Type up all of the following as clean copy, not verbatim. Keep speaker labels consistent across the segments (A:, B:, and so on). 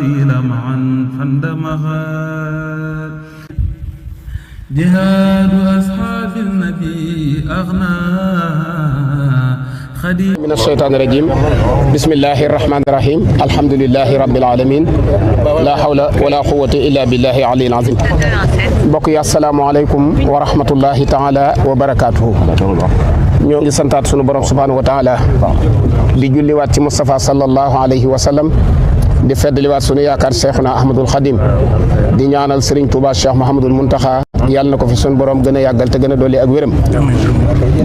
A: والباطل معا فاندمغا جهاد أصحاب النبي أغنى
B: من الشيطان الرجيم بسم الله الرحمن الرحيم الحمد لله رب العالمين لا حول ولا قوة إلا بالله العلي العظيم mbokk yi asalaamaaleykum wa rahmatullahi taala wa barakaatuhu ñoo ngi santaat sunu borom subhaanahu wa taala di julliwaat ci Moustapha sallallahu alayhi wa sallam di feddaliwaat sunu yaakaar Cheikhuna Ahmadul Khadim di ñaanal Serigne Touba Cheikh Mouhamadul Mountakha yàlla na ko fi sunu borom gën a yàggal te gën a dolli ak wéram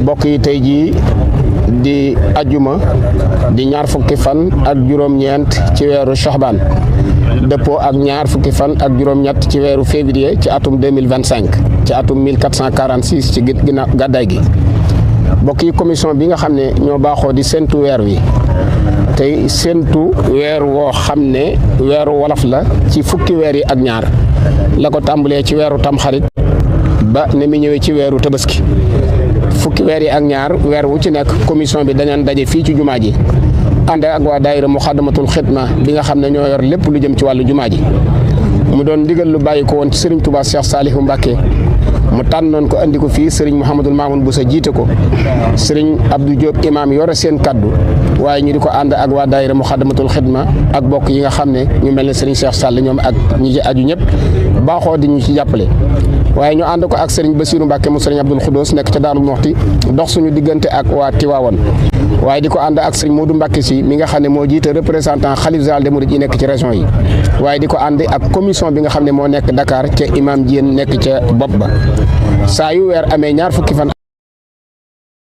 B: mbokk yi tey jii di ajuma di ñaar fukki fan ak juróom-ñeent ci weeru Shahban dëppoo ak ñaar fukki fan ak juróom-ñett ci weeru février ci atum 2025 ci atum 1446 ci ginnaaw gàddaay gi mbokk yi commission bi nga xam ne ñoo baaxoo di séntu weer wi tey séntu weer woo xam ne weeru wolof la ci fukki weer yi ak ñaar la ko tàmbalee ci weeru tamxarit ba ne mi ñëwee ci weeru tabaski fukki weer yi ak ñaar weer wu ci nekk commission bi dañaan daje fii ci jumaa ji ànd ak waa daayira Muxaddamatul Xidma bi nga xam ne ñoo yor lépp lu jëm ci wàllu jumaa ji mu doon ndigal lu bàyyi ko woon ci Serigne Touba Cheikh Salihu Mbacké mu tànnoon ko andi ko fii Serigne Mouhamadul Mamoun Boussa jiite ko Serigne Abdou Diop imam yore seen kaddu waaye ñu di ko ànd ak waa daayira Muxaddamatul Xidma ak bokk yi nga xam ne ñu mel ne Serigne Cheikh Sall ñoom ak ñi ci aju ñëpp baaxoo di ñu ci jàppale waaye ñu ànd ko ak Serigne Bassirou Mbacké mu Serigne Abdoul Khoudous nekk ca Daarul Muxti dox suñu diggante ak waa Tiwaawan waaye di ko ànd ak Serigne Modou Mbacké si mi nga xam ne moo jiite représentant xalif général des mourides yi nekk ci région yi waaye di ko ànd ak commission bi nga xam ne moo nekk Dakar ca imam Diène nekk ca bopp ba saa yu weer amee ñaar fukki fan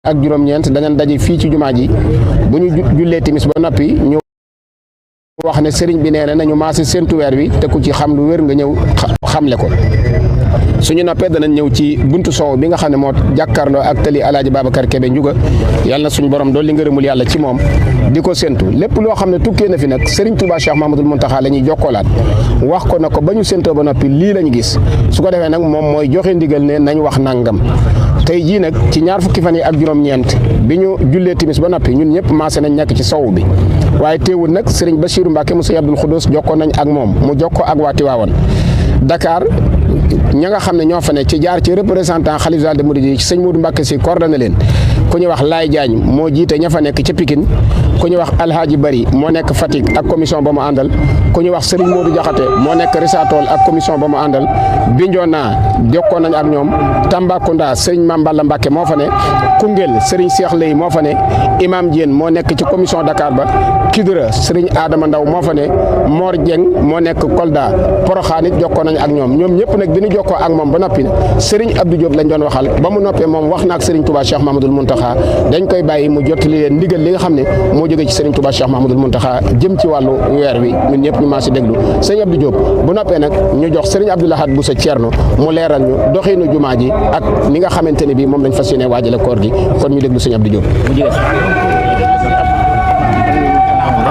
B: ak juróom-ñeent dañu daje fii ci jumaa ji bu ñu jullee timis ba noppi ñu wax ne Serigne bi nee na nañu maase séntu weer wi te ku ci xam lu wér nga ñëw xamle ko suñu noppee danañ ñëw ci buntu soow bi nga xam ne moo jàkkaarloo ak tali Alaaji Babacar Kebe Njuga yàlla na suñu borom dool li ngërëmul yàlla ci moom di ko séntu lépp loo xam ne tukkee na fi nag Serigne Touba Cheikh Mahamadul Muntaxa la ñuy jokkoolaat wax ko na ko ba ñu séntoo ba noppi lii lañu gis su ko defee nag moom mooy joxe ndigal ne nañ wax nangam tey jii nag ci ñaar fukki fan yi ak juróom-ñeent bi ñu jullee timis ba noppi ñun ñëpp maase nañ nekk ci sow bi waaye teewul nag Serigne Bassirou Mbacké mu Serigne Abdoul Khoudous jokkoo nañ ak moom mu jokkoo ak waa Tiwaawan Dakar ña nga xam ne ñoo fa ne ci jaar ci représentant xalif général des mourides yi ci sëñ Modou Mbacké si coordonné leen ku ñu wax Laay Jaañ moo jiite ña fa nekk ca Pikine ku ñu wax Alhaaji Bari moo nekk Fatick ak commission ba mu àndal ku ñu wax Serigne Modou Diakhaté moo nekk Risatol ak commission ba mu àndal Bignona jokkoo nañ ak ñoom Tambacounda Serigne Mame Balla Mbacké moo fa ne Koungheul Serigne Cheikh Lay moo fa ne Imam Diène moo nekk ci commission Dakar ba Kidira Serigne Adama Ndaw moo fa ne Mor Dieng moo nekk Kolda Porokhane it jokkoo nañ ak ñoom ñëpp nag bi ñu jokkoo ak moom ba noppi Serigne Abdou Diop lañ doon waxal ba mu noppee moom wax na ak Serigne Touba Cheikh Mahamadul Muntaxa dañ koy bàyyi mu jottali leen ndigal li nga xam ne moo jógee ci Serigne Touba Cheikh Mahamadul Muntaxa jëm ci wàllu weer wi ñun ñëpp ñu maa si déglu Serigne Abdou Diop bu noppee nag ñu jox Serigne Abdou Lahad Boussa Thierno mu leeral ñu doxinu jumaa ji ak ni nga xamante ne bii moom lañ fas yéene waajale koor gi kon ñu déglu Serigne Abdou Diop.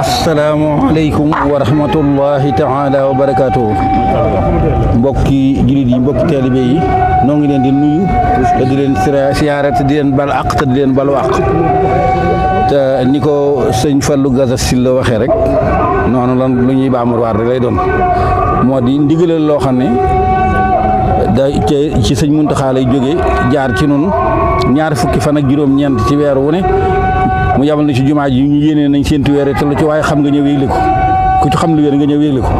C: asalaamaaleykum wa rahmatullahi taala wa barakaatuhu mbokki jullit yi mbokki taalibe yi noo ngi leen di nuyu te di leen siyaare te di leen bal àq te di leen balu àq te ni ko sëñ Fallou Gaza Sylla waxee rek noonu lan lu ñuy baamurwaat rek lay doon moo di ndigalal loo xam ne da ci sëñ Muntaxa lay jógee jaar ci noonu ñaar fukki fan ak juróom-ñeent ci weer wu ne mu yabal na ci jumaa ji ñu yéenee nañ séentu weer te lu ci waaye xam nga ñëw yégle ko ku ci xam lu wér nga ñëw yégle ko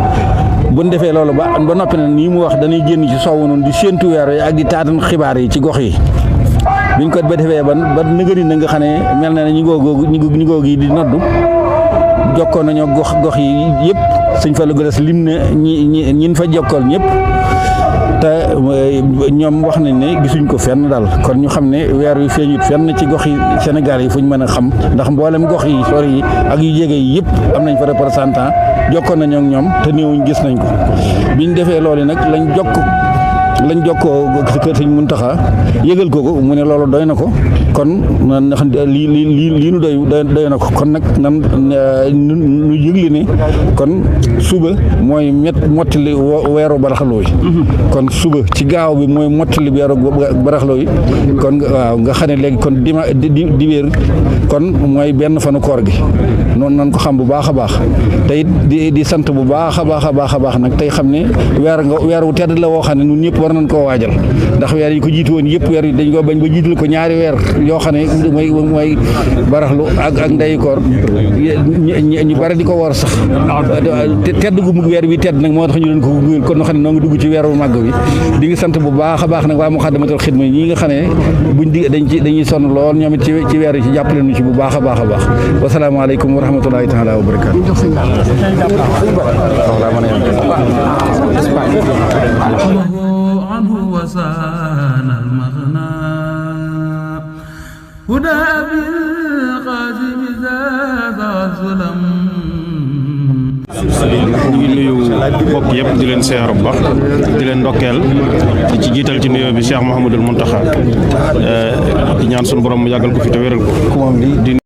C: bu ñu defee loolu ba noppi na nii mu wax dañuy génn ci soowu noonu di séentu weer yi ak di taatan xibaar yi ci gox yi biñ ko ba defee ba nëgëri na nga xam ne mel na ne ñi ngoog yi di noddu jokkoon nañoo gox yi yëpp sëñ Fallou Galass lim na ñin fa jokkool ñëpp te ñoom wax nañ ne gisuñ ko fenn daal kon ñu xam ne weer wi feeñut fenn ci gox yi Sénégal yi fuñ mën a xam ndax mboolem gox yi sori yi ak yu jege yi yëpp am nañ fa représentant jokkoon nañoo ak ñoom te néewuñ gis nañ ko biñ defee loolu nag lañ jokk lañ jokkoo kër Sëñ Muntaxa yëgal ko mu ne loolu doy na ko kon na xam lii nu doy na ko kon nag nan nu yëgle ne kon suba mooy mottali weeru baraxloo yi kon suba ci gaaw bi mooy mottali weeru baraxloo yi kon waaw nga xam ne léegi kon di wéer kon mooy benn fanu koor gi noonu nan ko xam bu baax a baax te it di sant bu baax a baax nag tey xam ne weer wu tedd la woo xam ne ñun ñëpp war nañ koo waajal ndax weer yi ko jiitu woon yëpp weer yi dañ ko bañ ba jiital ko ñaari weer yoo xam ne mooy baraxlu ak ndeyu koor ñu bari di ko war sax tedd gu weer bi tedd nag moo tax ñu leen ko guyal kon noo xam ne noo ngi dugg ci weeru màgg bi di ngi sant bu baax a baax nag waa Moukhaddamatoul Khidma ñi nga xam ne buñ dañuy sonn lool ñoom it ci weer yi ci jàppale ñu ci bu baax a baax wasalaamaaleykum wa rahmatulahi taala wa barakaatu
A: عنه وسان المغنى هدى بالقاسم زاد الظلم
D: ñu ngi nuyu mbokk yëpp di leen seexar bu baax di leen ndokkeel di ci jiital ci nuyoo bi Cheikh Mouhamadoul Mountakha di ñaan sunu borom mu yàggal ko fi te wéral ko